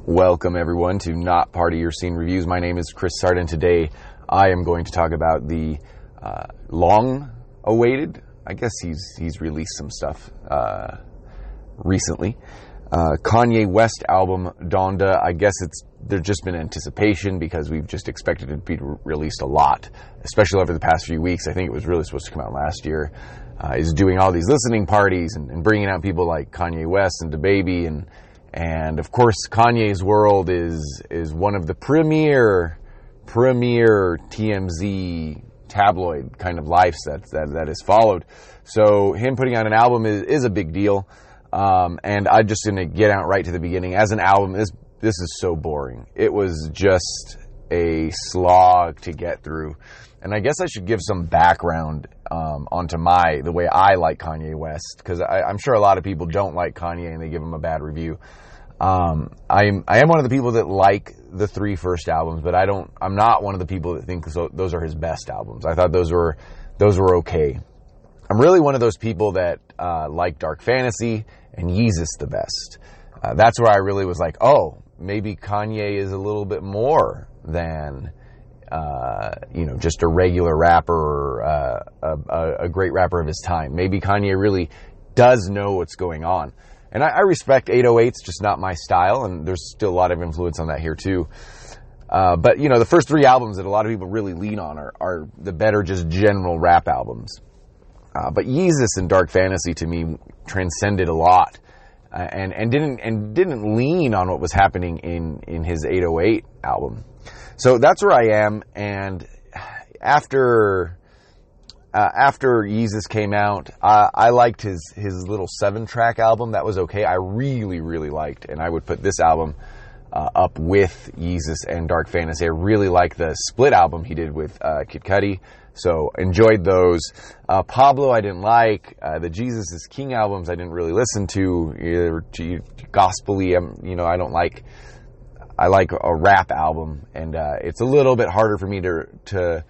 Welcome everyone to Not Part of Your Scene Reviews. My name is Chris Sarden. Today I am going to talk about the long-awaited, I guess he's released some stuff recently, Kanye West album, Donda. I guess there's just been anticipation because we've just expected it to be released a lot, especially over the past few weeks. I think it was really supposed to come out last year. Is doing all these listening parties and bringing out people like Kanye West and DaBaby and of course Kanye's world is one of the premier TMZ tabloid kind of lives that is followed. So him putting out an album is a big deal. And I'm just going to get out right to the beginning. As an album, this is so boring. It was just a slog to get through. And I guess I should give some background onto the way I like Kanye West, because I'm sure a lot of people don't like Kanye and they give him a bad review. I am one of the people that like the three first albums, but I'm not one of the people that think those are his best albums. I thought those were okay. I'm really one of those people that like Dark Fantasy and Yeezus the best. That's where I really was like, oh, maybe Kanye is a little bit more than just a regular rapper or a great rapper of his time. Maybe Kanye really does know what's going on. And I respect 808s, just not my style, and there's still a lot of influence on that here too. But the first three albums that a lot of people really lean on are the better just general rap albums. But Yeezus and Dark Fantasy to me transcended a lot, and didn't lean on what was happening in his 808 album. So that's where I am. And after Yeezus came out, I liked his little 7-track album. That was okay. I really, really liked, and I would put this album up with Yeezus and Dark Fantasy. I really like the split album he did with Kid Cudi. So enjoyed those. Pablo I didn't like. The Jesus is King albums I didn't really listen to. Either gospel-y, I don't like. I like a rap album, and it's a little bit harder for me to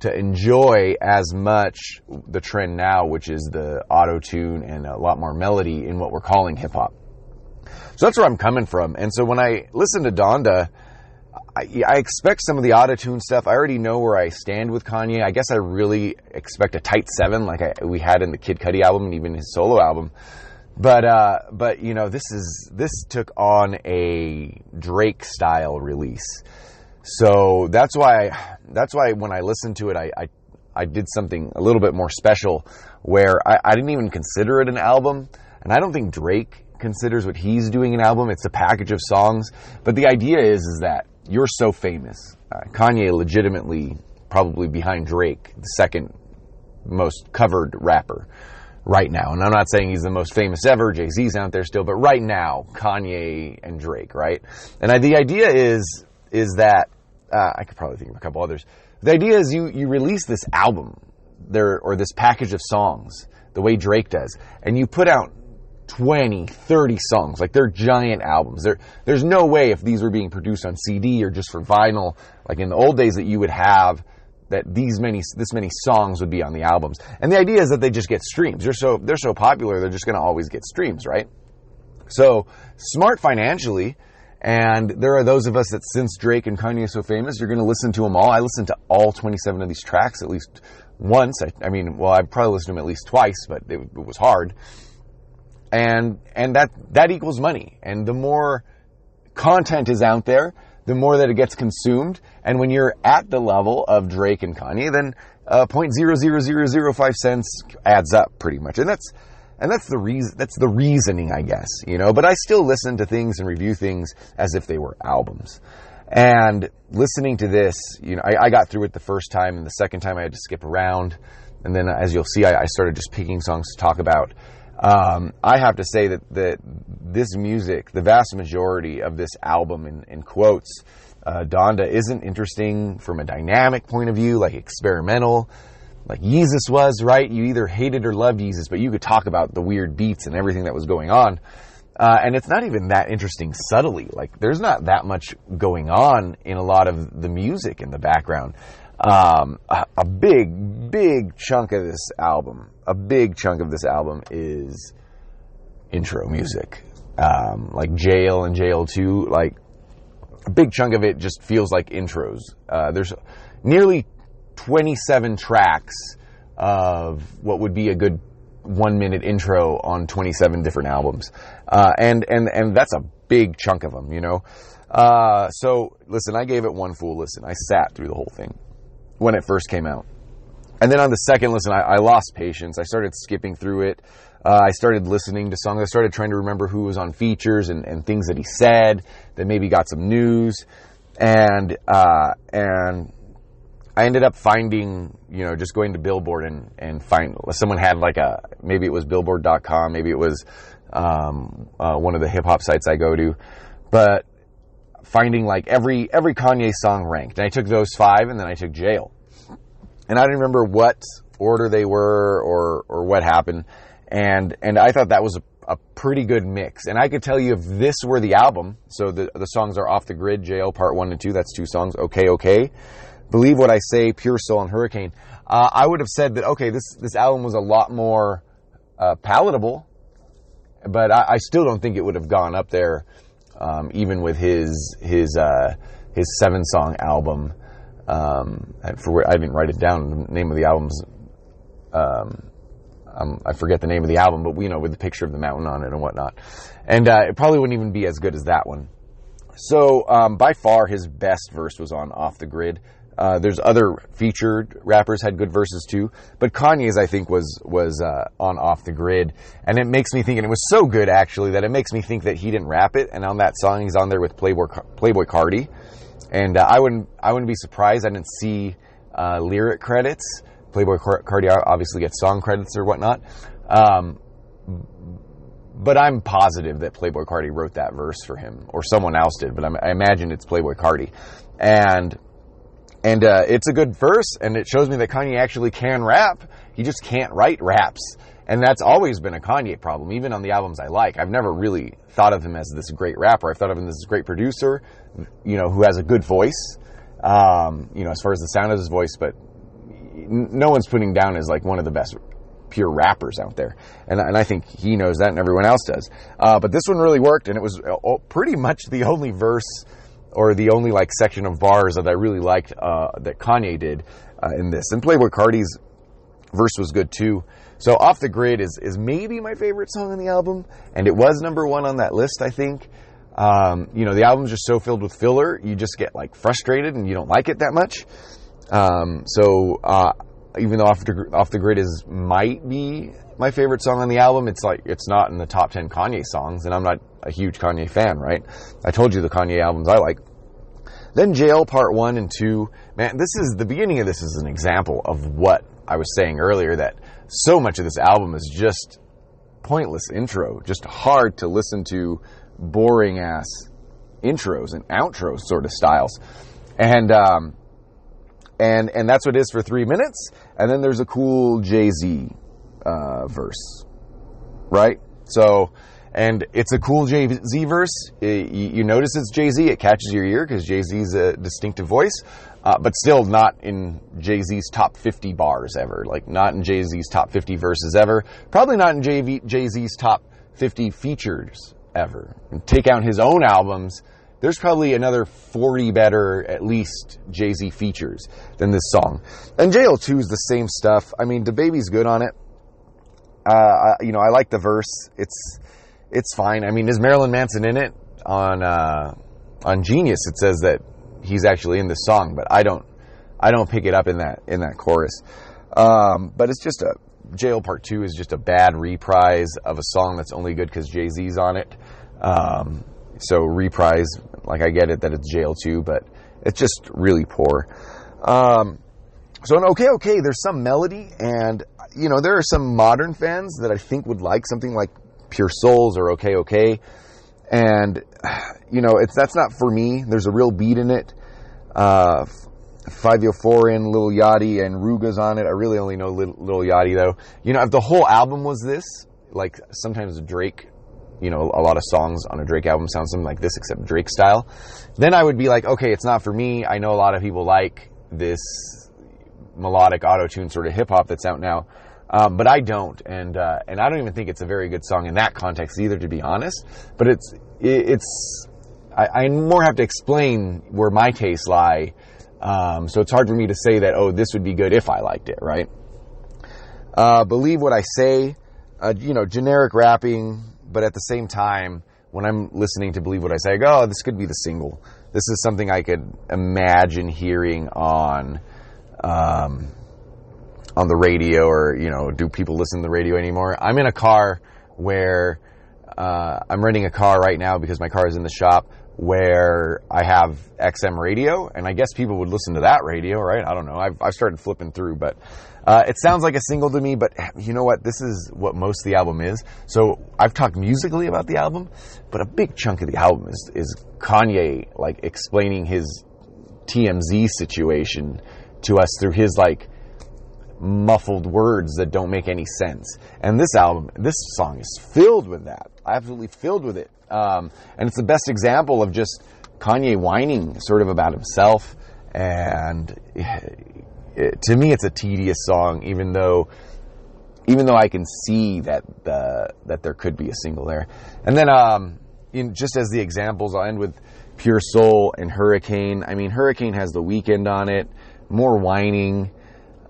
enjoy as much the trend now, which is the auto-tune and a lot more melody in what we're calling hip-hop. So that's where I'm coming from. And so when I listen to Donda, I expect some of the auto-tune stuff. I already know where I stand with Kanye. I guess I really expect a tight 7 like we had in the Kid Cudi album and even his solo album. But this took on a Drake style release. So that's why when I listened to it, I did something a little bit more special where I didn't even consider it an album. And I don't think Drake considers what he's doing an album. It's a package of songs. But the idea is that you're so famous. Kanye legitimately probably behind Drake, the second most covered rapper right now. And I'm not saying he's the most famous ever. Jay-Z's out there still. But right now, Kanye and Drake, right? And the idea is that I could probably think of a couple others. The idea is you release this album or this package of songs the way Drake does, and you put out 20, 30 songs. Like, they're giant albums. There's no way if these were being produced on CD or just for vinyl, like in the old days, that you would have that this many songs would be on the albums. And the idea is that they just get streams. They're so popular, they're just going to always get streams, right? So smart financially. And there are those of us that, since Drake and Kanye are so famous, you're going to listen to them all. I listened to all 27 of these tracks at least once. I probably listened to them at least twice, but it was hard. And that equals money. And the more content is out there, the more that it gets consumed. And when you're at the level of Drake and Kanye, then 0.00005 cents adds up pretty much. And that's the reason. That's the reasoning, I guess, But I still listen to things and review things as if they were albums. And listening to this, I got through it the first time, and the second time I had to skip around. And then, as you'll see, I started just picking songs to talk about. I have to say that this music, the vast majority of this album, in quotes, Donda, isn't interesting from a dynamic point of view, like experimental. Like Yeezus was, right? You either hated or loved Yeezus, but you could talk about the weird beats and everything that was going on. And it's not even that interesting subtly. Like, there's not that much going on in a lot of the music in the background. A big chunk of this album is intro music. Like Jail and Jail 2, like a big chunk of it just feels like intros. There's nearly 27 tracks of what would be a good 1-minute intro on 27 different albums. And that's a big chunk of them, you know? So listen, I gave it one full listen. I sat through the whole thing when it first came out. And then on the second listen, I lost patience. I started skipping through it. I started listening to songs. I started trying to remember who was on features and things that he said that maybe got some news. And I ended up finding, you know, just going to Billboard and find, someone had like maybe it was Billboard.com, maybe it was one of the hip hop sites I go to, but finding like every Kanye song ranked. And I took those 5 and then I took Jail. And I don't remember what order they were or what happened. And I thought that was a pretty good mix. And I could tell you if this were the album, so the songs are Off the Grid, Jail, Part 1 and 2, that's 2 songs, Okay, Believe What I Say, Pure Soul, and Hurricane, I would have said that, okay, this album was a lot more palatable, but I still don't think it would have gone up there, even with his 7-song album. I didn't write it down, the name of the album's, I forget the name of the album, but you know, with the picture of the mountain on it and whatnot. And it probably wouldn't even be as good as that one. So by far his best verse was on Off the Grid. There's other featured rappers had good verses too, but Kanye's I think was on Off the Grid, and it makes me think, and it was so good actually that it makes me think that he didn't rap it. And on that song he's on there with Playboy Cardi, and I wouldn't be surprised. I didn't see lyric credits. Playboy Cardi obviously gets song credits or whatnot. But I'm positive that Playboy Cardi wrote that verse for him, or someone else did, but I imagine it's Playboy Cardi. And it's a good verse, and it shows me that Kanye actually can rap. He just can't write raps. And that's always been a Kanye problem, even on the albums I like. I've never really thought of him as this great rapper. I've thought of him as this great producer, you know, who has a good voice, you know, as far as the sound of his voice, but no one's putting down as like one of the best pure rappers out there. And I think he knows that and everyone else does. But this one really worked, and it was pretty much the only verse or the only like section of bars that I really liked that Kanye did in this. And Playboy Cardi's verse was good too. So Off the Grid is maybe my favorite song on the album, and it was number 1 on that list, I think. You know, the album's just so filled with filler, you just get like frustrated and you don't like it that much. Even though Off the Grid might be my favorite song on the album, it's not in the top 10 Kanye songs, and I'm not a huge Kanye fan, right? I told you the Kanye albums I like. Then Jail Part 1 and 2, man, the beginning of this is an example of what I was saying earlier, that so much of this album is just pointless intro, just hard to listen to, boring ass intros and outros sort of styles. And that's what it is for 3 minutes. And then there's a cool Jay-Z verse, right? So, and it's a cool Jay-Z verse. You notice it's Jay-Z. It catches your ear because Jay-Z's a distinctive voice, but still not in Jay-Z's top 50 bars ever. Like, not in Jay-Z's top 50 verses ever. Probably not in Jay-Z's top 50 features ever. And take out his own albums, there's probably another 40 better, at least, Jay-Z features than this song. And Jail 2 is the same stuff. I mean, DaBaby's good on it. You know, I like the verse. It's fine. I mean, is Marilyn Manson in it? On Genius, it says that he's actually in this song, but I don't pick it up in that chorus. But it's just Jail Part 2 is just a bad reprise of a song that's only good because Jay-Z's on it. So reprise, like, I get it that it's Jail 2, but it's just really poor. So in Okay, there's some melody, and, you know, there are some modern fans that I think would like something like Pure Souls or Okay. And, you know, that's not for me. There's a real beat in it. 504 in, Lil Yachty, and Ruga's on it. I really only know Lil Yachty, though. You know, if the whole album was this, like sometimes Drake, you know, a lot of songs on a Drake album sound something like this, except Drake style, then I would be like, okay, it's not for me. I know a lot of people like this melodic auto-tune sort of hip-hop that's out now, but I don't, and I don't even think it's a very good song in that context either, to be honest. But I more have to explain where my tastes lie. So it's hard for me to say that, oh, this would be good if I liked it, right? Believe What I Say, generic rapping, but at the same time, when I'm listening to Believe What I Say, I go, oh, this could be the single. This is something I could imagine hearing on the radio, or, do people listen to the radio anymore? I'm in a car where I'm renting a car right now because my car is in the shop, where I have XM radio, and I guess people would listen to that radio, right? I don't know. I've started flipping through, but it sounds like a single to me, but you know what? This is what most of the album is. So I've talked musically about the album, but a big chunk of the album is Kanye, like, explaining his TMZ situation to us through his, like, muffled words that don't make any sense. And this song is filled with that. Absolutely filled with it. And it's the best example of just Kanye whining sort of about himself. And to me, it's a tedious song, even though I can see that there could be a single there. And then, just as the examples, I'll end with Pure Soul and Hurricane. I mean, Hurricane has The Weeknd on it, more whining.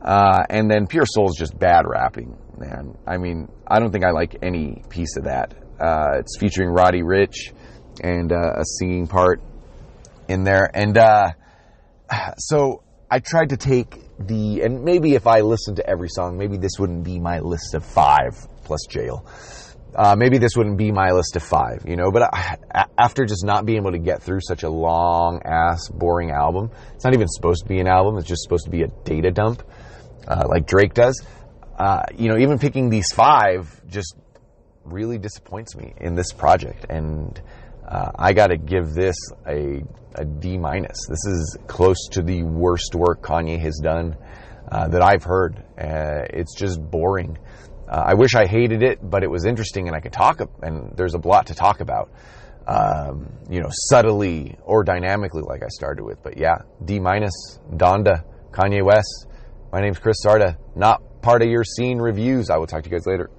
And then Pure Soul is just bad rapping, man. I mean, I don't think I like any piece of that. It's featuring Roddy Ricch and a singing part in there. And so I tried to take and maybe if I listened to every song, maybe this wouldn't be my list of 5 plus Jail. Maybe this wouldn't be my list of 5, but after just not being able to get through such a long ass, boring album, it's not even supposed to be an album. It's just supposed to be a data dump, like Drake does. Even picking these 5 just really disappoints me in this project. And I got to give this a D-. This is close to the worst work Kanye has done that I've heard. It's just boring. I wish I hated it, but it was interesting, and I could talk, and there's a lot to talk about, subtly or dynamically, like I started with. But yeah, D-, Donda, Kanye West. My name's Chris Sarda. Not part of your scene reviews. I will talk to you guys later.